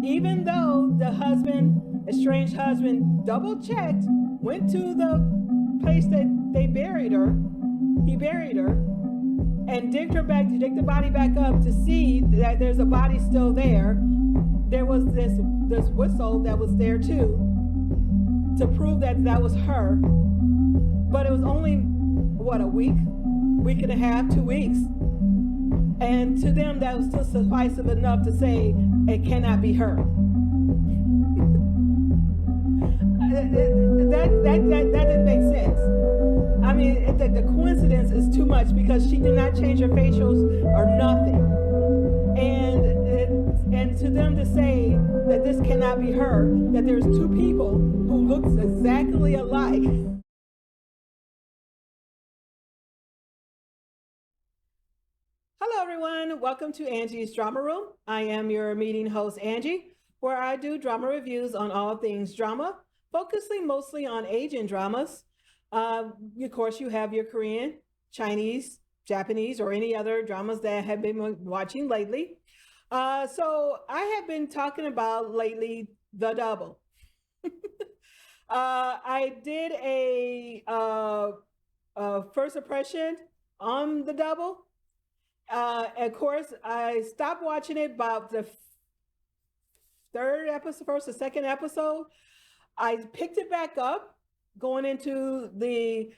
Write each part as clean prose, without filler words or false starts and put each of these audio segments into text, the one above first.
even though the husband, estranged husband, double checked, went to the place that they buried her, he buried her, and digged the body back up to see that there's a body still there. There was this whistle that was there too, to prove that that was her. But it was only, what, a week and a half, 2 weeks. And to them, that was still sufficient enough to say it cannot be her. That didn't make sense. I mean, the coincidence is too much, because she did not change her facials or nothing. And to them to say that this cannot be her, that there's two people who looks exactly alike. Hello, everyone. Welcome to Angie's Drama Room. I am your meeting host, Angie, where I do drama reviews on all things drama, focusing mostly on Asian dramas. Of course, you have your Korean, Chinese, Japanese, or any other dramas that I have been watching lately. So I have been talking about lately The Double. I did a first impression on The Double. Of course, I stopped watching it about the third episode, first or second episode. I picked it back up going into the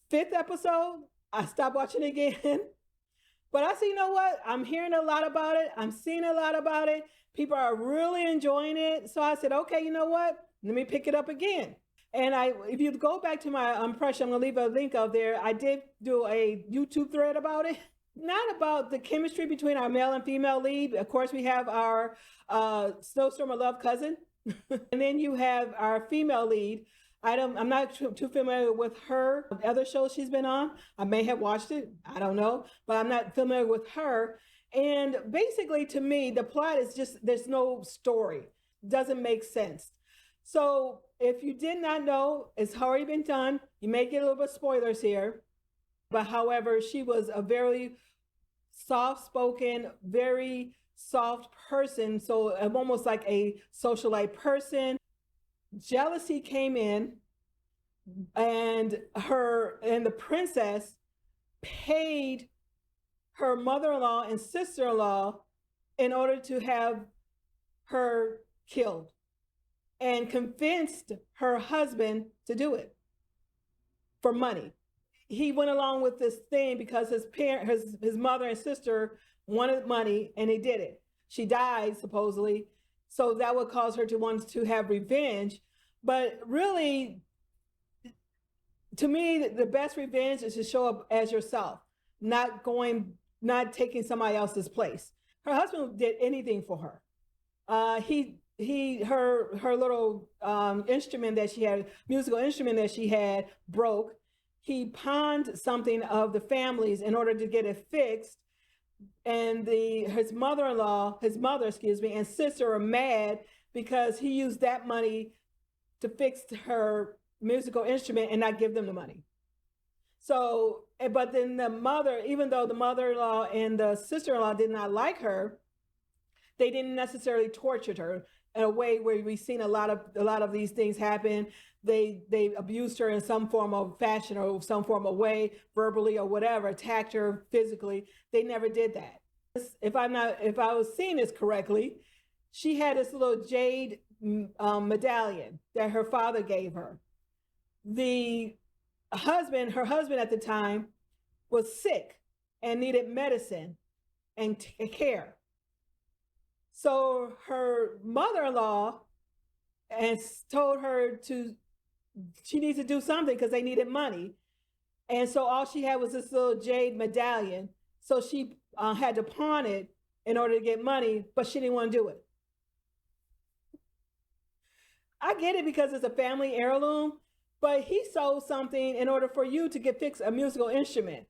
fifth episode. I stopped watching it again. But I said, you know what? I'm hearing a lot about it. I'm seeing a lot about it. People are really enjoying it. So I said, okay, you know what? Let me pick it up again. And if you go back to my impression, I'm going to leave a link out there. I did do a YouTube thread about it. Not about the chemistry between our male and female lead. Of course, we have our Snowstorm of Love cousin. And then you have our female lead. I'm not too familiar with her other shows she's been on. I may have watched it, I don't know, but I'm not familiar with her. And basically, to me, the plot is just, there's no story. Doesn't make sense. So if you did not know, it's already been done. You may get a little bit of spoilers here. But however, she was a very soft-spoken, very soft person. So almost like a socialite person. Jealousy came in, and the princess paid her mother-in-law and sister-in-law in order to have her killed, and convinced her husband to do it for money. He went along with this thing because his mother and sister wanted money, and he did it. She died supposedly. So that would cause her to want to have revenge. But really, to me, the best revenge is to show up as yourself, not taking somebody else's place. Her husband did anything for her. Her little instrument that she had, musical instrument that she had, broke. He pawned something of the family's in order to get it fixed. And his mother, and sister are mad because he used that money to fix her musical instrument and not give them the money. So, but then the mother, even though the mother-in-law and the sister-in-law did not like her, they didn't necessarily torture her in a way where we've seen a lot of these things happen. They abused her in some form of fashion or some form of way, verbally or whatever, attacked her physically. They never did that. If I was seeing this correctly, she had this little jade medallion that her father gave her. Her husband at the time was sick and needed medicine and care. So her mother-in-law told her she needs to do something because they needed money. And so all she had was this little jade medallion. So she had to pawn it in order to get money, but she didn't want to do it. I get it because it's a family heirloom, but he sold something in order for you to fix a musical instrument.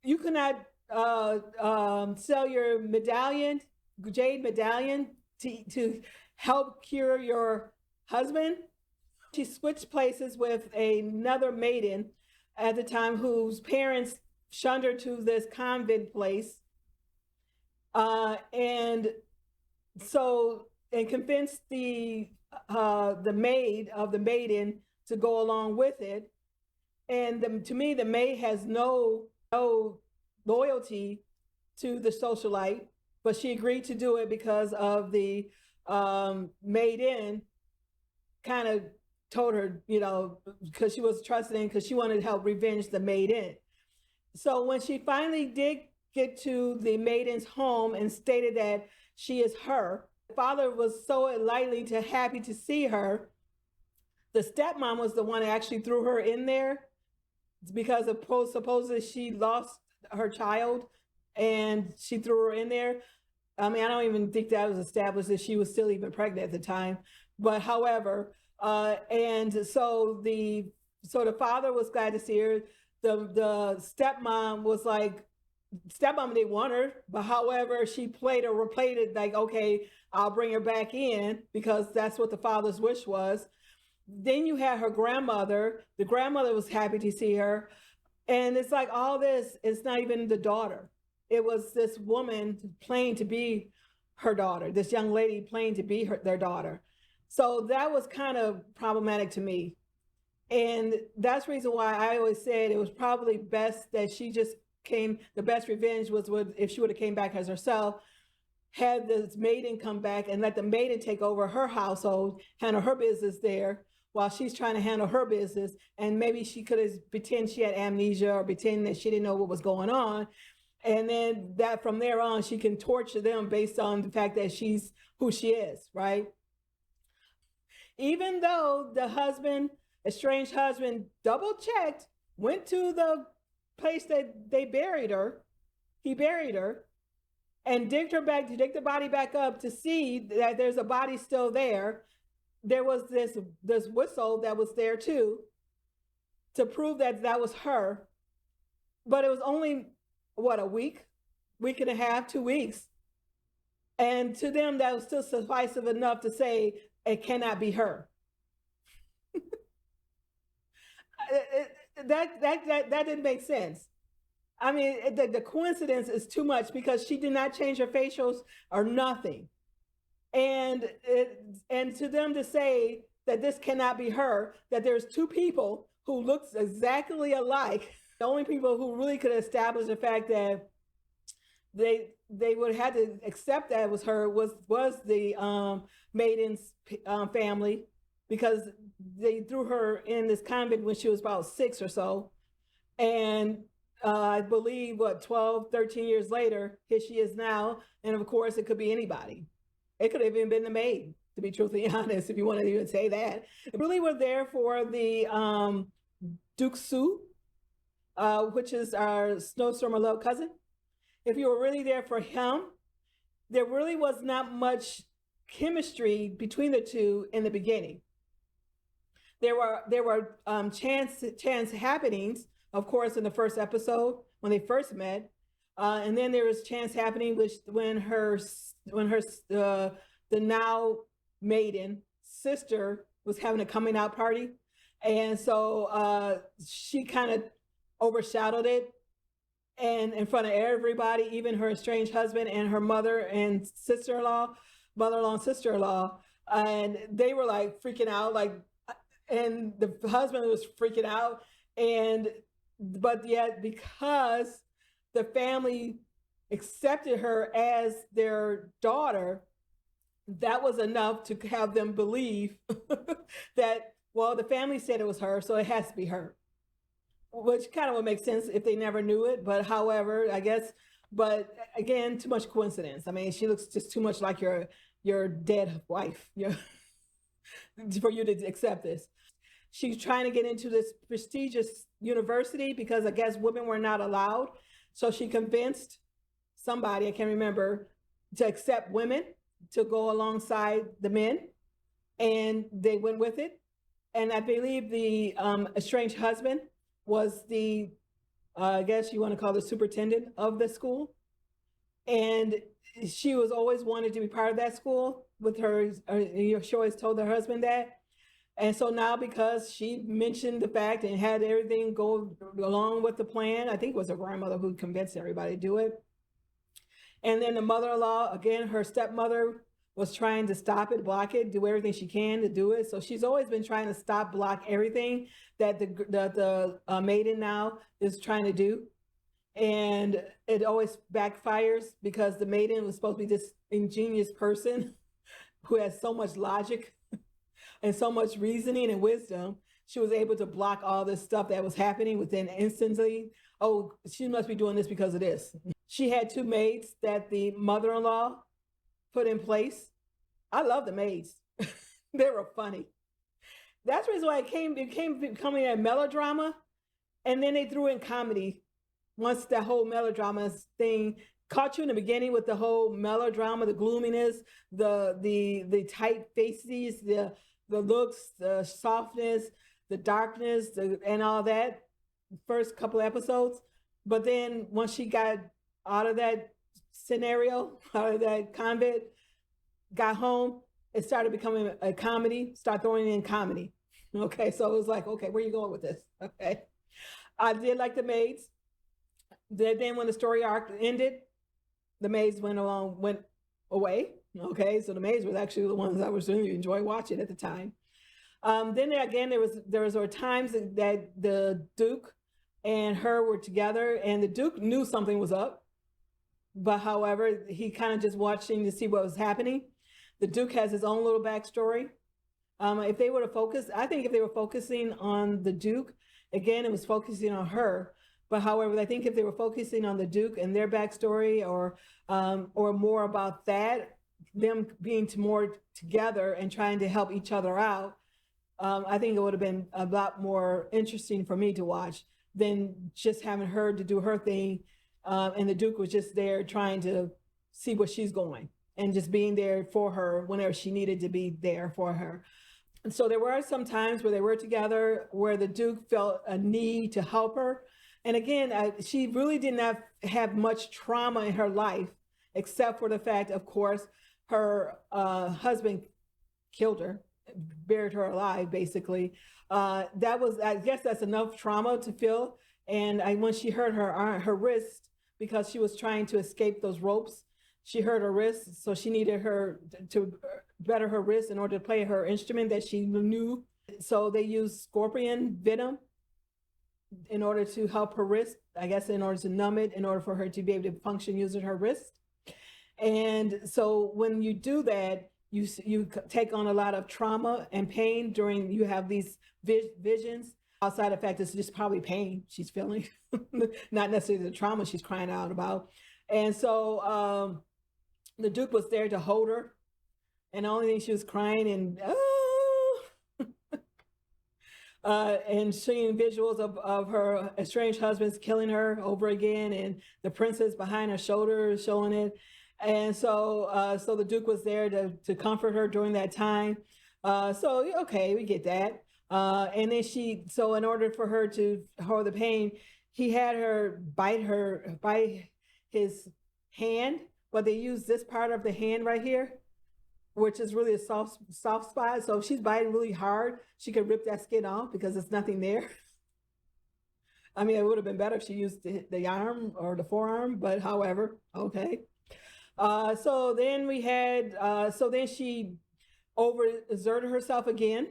You cannot sell your medallion, jade medallion, to help cure your husband. She switched places with another maiden at the time whose parents shunned her to this convent place. And so and convinced the maid of the maiden to go along with it. And to me, the maid has no loyalty to the socialite, but she agreed to do it because of the maiden kind of told her, because she was trusting, because she wanted to help revenge the maiden. So when she finally did get to the maiden's home and stated that she is her, the father was so happy to see her. The stepmom was the one that actually threw her in there because of supposedly she lost her child and she threw her in there. I mean, I don't even think that was established that she was still even pregnant at the time. But however, and so the father was glad to see her. The stepmom was like, stepmom didn't want her, but however, she played it like, okay, I'll bring her back in because that's what the father's wish was. Then you had her grandmother. The grandmother was happy to see her. And it's like all this, it's not even the daughter. It was this woman playing to be her daughter, this young lady playing to be their daughter. So that was kind of problematic to me. And that's the reason why I always said it was probably best that she just the best revenge was if she would have came back as herself, had this maiden come back and let the maiden take over her household, handle her business there while she's trying to handle her business. And maybe she could have pretend she had amnesia or pretend that she didn't know what was going on. And then that from there on, she can torture them based on the fact that she's who she is, right? Even though the estranged husband, double checked, went to the place that he buried her, and digged the body back up to see that there's a body still there. There was this whistle that was there too, to prove that was her. But it was only, a week and a half, 2 weeks. And to them, that was still sufficient enough to say it cannot be her. That didn't make sense. I mean, the coincidence is too much because she did not change her facials or nothing. And to them to say that this cannot be her, that there's two people who looks exactly alike. The only people who really could establish the fact that they would have had to accept that was her was the maiden's family, because they threw her in this convent when she was about 6 or so. And I believe 12, 13 years later, here she is now. And of course, it could be anybody. It could have even been the maid, to be truthfully honest, if you want to even say that. It really were there for the Duke Sue, which is our Snowstorm of Love cousin. If you were really there for him, there really was not much chemistry between the two in the beginning. There were chance happenings, of course, in the first episode when they first met, and then there was chance happening when the now maiden sister was having a coming out party, and so she kind of overshadowed it, and in front of everybody, even her estranged husband and her mother and mother-in-law and sister-in-law, and they were like freaking out, and the husband was freaking out, but yet because the family accepted her as their daughter, that was enough to have them believe that, well, the family said it was her, so it has to be her. Which kind of would make sense if they never knew it, but however, I guess, but again, too much coincidence. I mean, she looks just too much like your dead wife for you to accept this. She's trying to get into this prestigious university because I guess women were not allowed. So she convinced somebody, I can't remember, to accept women to go alongside the men, and they went with it. And I believe the estranged husband was I guess you want to call the superintendent of the school. And she was always wanted to be part of that school with her. She always told her husband that. And so now, because she mentioned the fact and had everything go along with the plan, I think it was her grandmother who convinced everybody to do it. And then the mother-in-law, again, her stepmother, was trying to stop it, block it, do everything she can to do it. So she's always been trying to stop, block everything that the maiden now is trying to do. And it always backfires because the maiden was supposed to be this ingenious person who has so much logic and so much reasoning and wisdom. She was able to block all this stuff that was happening within instantly. Oh, she must be doing this because of this. She had two maids that the mother-in-law put in place. I love the maids. They were funny. That's the reason why it became becoming a melodrama. And then they threw in comedy once that whole melodrama thing caught you in the beginning with the whole melodrama, the gloominess, the tight faces, the looks, the softness, the darkness, and all that. First couple episodes, but then once she got out of that scenario, out of that convent, got home, it started becoming a comedy. Start throwing in comedy. Okay, so it was like, okay, where are you going with this? Okay, I did like the maids. Then when the story arc ended, the maids went away. Okay, so the maids were actually the ones I was really enjoy watching at the time. Then again, there were times that the Duke and her were together, and the Duke knew something was up, but however, he kind of just watching to see what was happening. The Duke has his own little backstory. If they were to focus, I think if they were focusing on the Duke, again, it was focusing on her. But however, I think if they were focusing on the Duke and their backstory, or more about that, them being more together and trying to help each other out, I think it would have been a lot more interesting for me to watch than just having her to do her thing, and the Duke was just there trying to see where she's going and just being there for her whenever she needed to be there for her. And so there were some times where they were together where the Duke felt a need to help her. And again, she really did not have much trauma in her life, except for the fact, of course, her husband killed her, buried her alive, basically. That was, I guess that's enough trauma to feel. And when she hurt her wrist, because she was trying to escape those ropes, she hurt her wrist. So she needed her to better her wrist in order to play her instrument that she knew. So they used scorpion venom in order to help her wrist, I guess, in order to numb it, in order for her to be able to function using her wrist. And so when you do that, you take on a lot of trauma and pain during, you have these visions. Outside of the fact, it's just probably pain she's feeling, not necessarily the trauma she's crying out about. And so the Duke was there to hold her, and the only thing she was crying and seeing visuals of her estranged husbands killing her over again, and the princess behind her shoulder showing it. And so the Duke was there to comfort her during that time. So okay, we get that. And then so in order for her to hold the pain, he had her bite his hand, but they used this part of the hand right here, which is really a soft spot. So if she's biting really hard, she could rip that skin off because there's nothing there. I mean, it would have been better if she used the arm or the forearm, but however, okay. So then she overexerted herself again.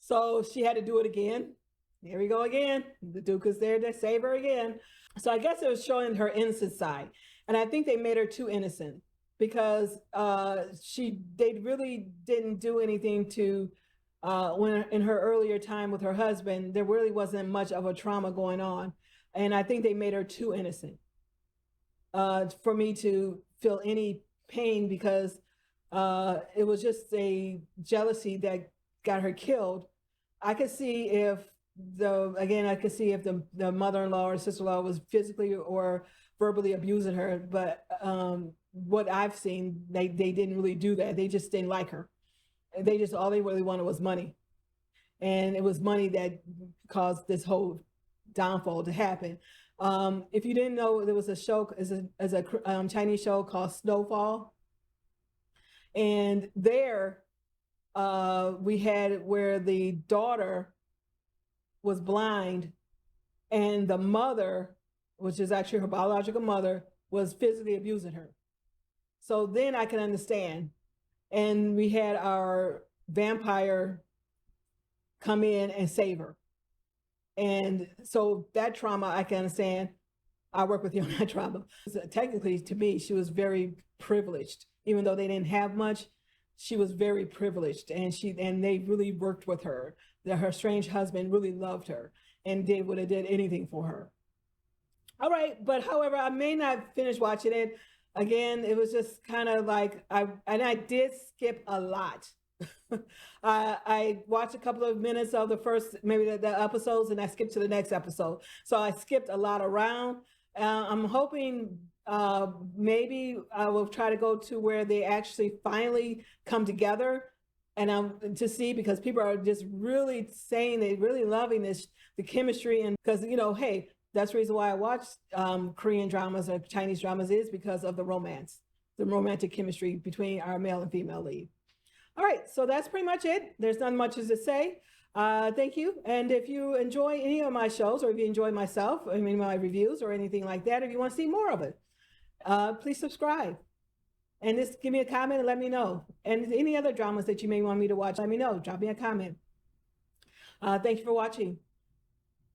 So she had to do it again. Here we go again. The Duke is there to save her again. So I guess it was showing her innocent side. And I think they made her too innocent because they really didn't do anything to, when in her earlier time with her husband, there really wasn't much of a trauma going on. And I think they made her too innocent for me to feel any pain, because it was just a jealousy that got her killed. I could see if the mother-in-law or sister-in-law was physically or verbally abusing her, but what I've seen, they didn't really do that. They just didn't like her. All they really wanted was money. And it was money that caused this whole downfall to happen. If you didn't know, there was a show, as a Chinese show called Snowfall. And there we had where the daughter was blind and the mother, which is actually her biological mother, was physically abusing her. So then I can understand. And we had our vampire come in and save her. And so that trauma I can understand. I work with you on that trauma. So technically, to me, she was very privileged, even though they didn't have much. She was very privileged, and they really worked with her. Her estranged husband really loved her and would have did anything for her. All right, but however, I may not finish watching it. Again, it was just kind of like I did skip a lot. I watched a couple of minutes of the first, maybe the episodes, and I skipped to the next episode. So I skipped a lot around. I'm hoping maybe I will try to go to where they actually finally come together, and to see, because people are just really saying they really loving the chemistry, and because hey, that's the reason why I watch Korean dramas or Chinese dramas, is because of the romantic chemistry between our male and female lead. All right, so that's pretty much it. There's not much to say. Thank you. And if you enjoy any of my shows, or if you enjoy myself, I mean, my reviews or anything like that, if you want to see more of it, please subscribe. And just give me a comment and let me know. And any other dramas that you may want me to watch, let me know. Drop me a comment. Thank you for watching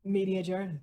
Media Journey.